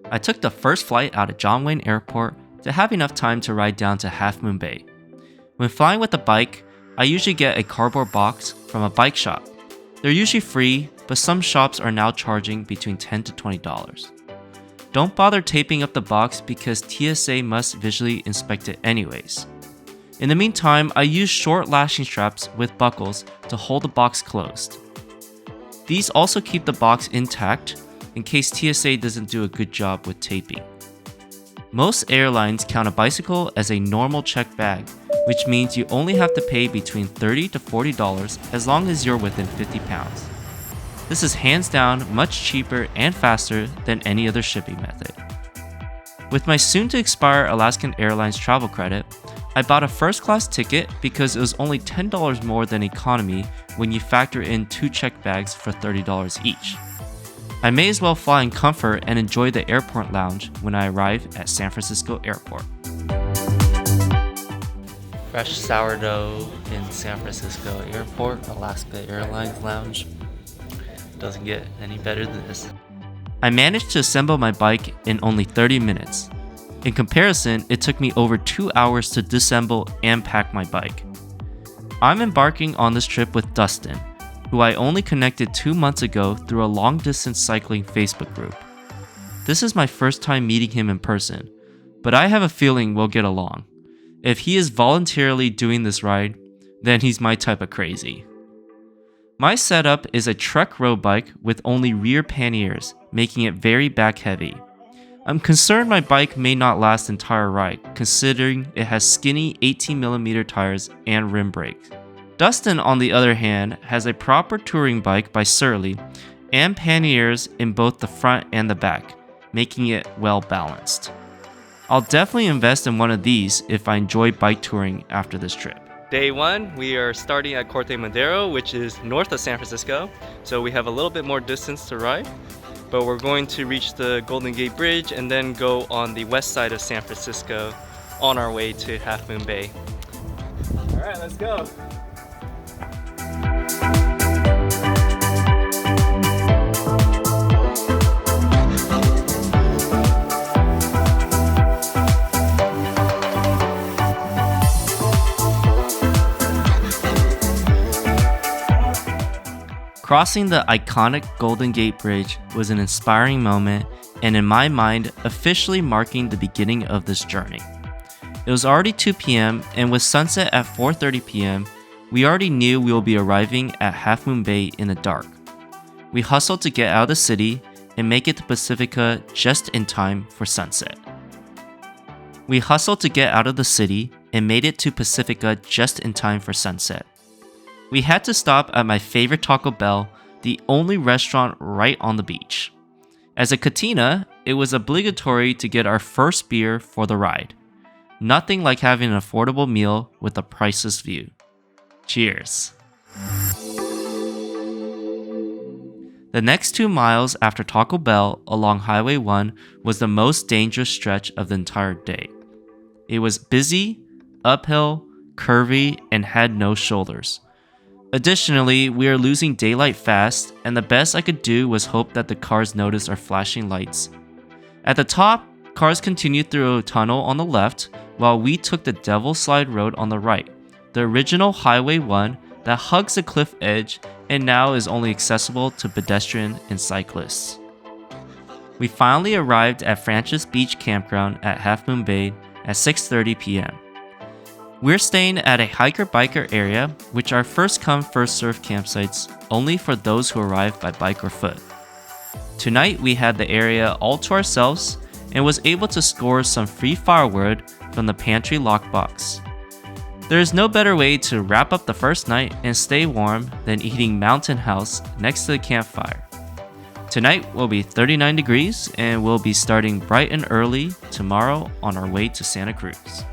I took the first flight out of John Wayne Airport to have enough time to ride down to Half Moon Bay. When flying with a bike, I usually get a cardboard box from a bike shop. They're usually free, but some shops are now charging between $10 to $20. Don't bother taping up the box because TSA must visually inspect it anyways. In the meantime, I use short lashing straps with buckles to hold the box closed. These also keep the box intact in case TSA doesn't do a good job with taping. Most airlines count a bicycle as a normal checked bag, which means you only have to pay between $30 to $40 as long as you're within 50 pounds. This is hands down much cheaper and faster than any other shipping method. With my soon to expire Alaskan Airlines travel credit, I bought a first class ticket because it was only $10 more than economy when you factor in 2 checked bags for $30 each. I may as well fly in comfort and enjoy the airport lounge when I arrive at San Francisco Airport. Fresh sourdough in San Francisco Airport, Alaska Airlines lounge. Doesn't get any better than this. I managed to assemble my bike in only 30 minutes. In comparison, it took me over 2 hours to disassemble and pack my bike. I'm embarking on this trip with Dustin, who I only connected 2 months ago through a long-distance cycling Facebook group. This is my first time meeting him in person, but I have a feeling we'll get along. If he is voluntarily doing this ride, then he's my type of crazy. My setup is a Trek road bike with only rear panniers, making it very back heavy. I'm concerned my bike may not last the entire ride, considering it has skinny 18mm tires and rim brakes. Dustin, on the other hand, has a proper touring bike by Surly and panniers in both the front and the back, making it well balanced. I'll definitely invest in one of these if I enjoy bike touring after this trip. Day 1, we are starting at Corta, Madera, which is north of San Francisco, so we have a little bit more distance to ride, but we're going to reach the Golden Gate Bridge and then go on the west side of San Francisco on our way to Half Moon Bay. Alright, let's go! Crossing the iconic Golden Gate Bridge was an inspiring moment and in my mind officially marking the beginning of this journey. It was already 2 p.m. and with sunset at 4:30 p.m., we already knew we will be arriving at Half Moon Bay in the dark. We hustled to get out of the city and make it to Pacifica just in time for sunset. We hustled to get out of the city and made it to Pacifica just in time for sunset. We had to stop at my favorite Taco Bell, the only restaurant right on the beach. As a Katina, it was obligatory to get our first beer for the ride. Nothing like having an affordable meal with a priceless view. Cheers. The next 2 miles after Taco Bell along Highway 1 was the most dangerous stretch of the entire day. It was busy, uphill, curvy, and had no shoulders. Additionally, we are losing daylight fast, and the best I could do was hope that the cars noticed our flashing lights. At the top, cars continued through a tunnel on the left, while we took the Devil Slide Road on the right, the original Highway 1 that hugs the cliff edge and now is only accessible to pedestrian and cyclists. We finally arrived at Francis Beach Campground at Half Moon Bay at 6:30 p.m. We're staying at a hiker-biker area, which are first-come, first-served campsites only for those who arrive by bike or foot. Tonight, we had the area all to ourselves and was able to score some free firewood from the pantry lockbox. There is no better way to wrap up the first night and stay warm than eating Mountain House next to the campfire. Tonight will be 39 degrees and we'll be starting bright and early tomorrow on our way to Santa Cruz.